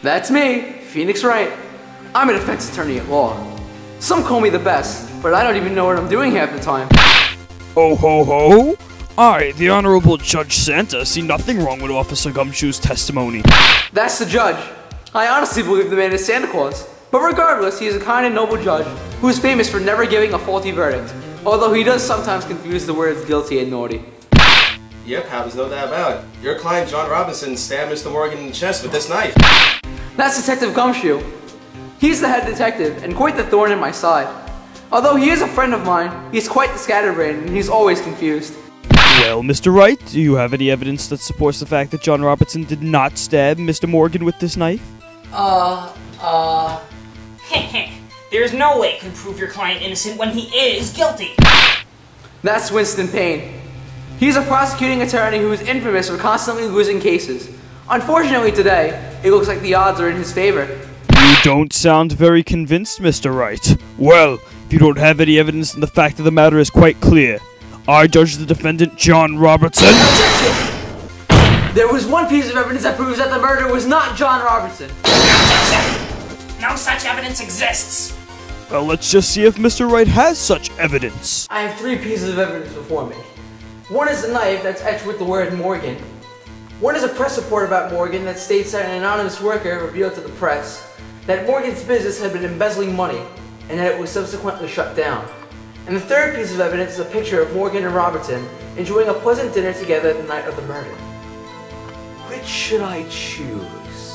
That's me, Phoenix Wright. I'm a defense attorney at law. Some call me the best, but I don't even know what I'm doing half the time. Ho ho ho! I, the Honorable Judge Santa, see nothing wrong with Officer Gumshoe's testimony. That's the judge. I honestly believe the man is Santa Claus. But regardless, he is a kind and noble judge who is famous for never giving a faulty verdict, although he does sometimes confuse the words guilty and naughty. Yep, happens no doubt about it. Your client, John Robertson, stabbed Mr. Morgan in the chest with this knife. That's Detective Gumshoe. He's the head detective and quite the thorn in my side. Although he is a friend of mine, he's quite the scatterbrain and he's always confused. Well, Mr. Wright, do you have any evidence that supports the fact that John Robertson did not stab Mr. Morgan with this knife? There's no way you can prove your client innocent when he is guilty. That's Winston Payne. He's a prosecuting attorney who is infamous for constantly losing cases. Unfortunately today, it looks like the odds are in his favor. You don't sound very convinced, Mr. Wright. Well, if you don't have any evidence, then the fact of the matter is quite clear. I judge the defendant, John Robertson. There was one piece of evidence that proves that the murder was not John Robertson. No such evidence exists. Well, let's just see if Mr. Wright has such evidence. I have three pieces of evidence before me. One is the knife that's etched with the word Morgan. One is a press report about Morgan that states that an anonymous worker revealed to the press that Morgan's business had been embezzling money and that it was subsequently shut down. And the third piece of evidence is a picture of Morgan and Robertson enjoying a pleasant dinner together the night of the murder. Which should I choose?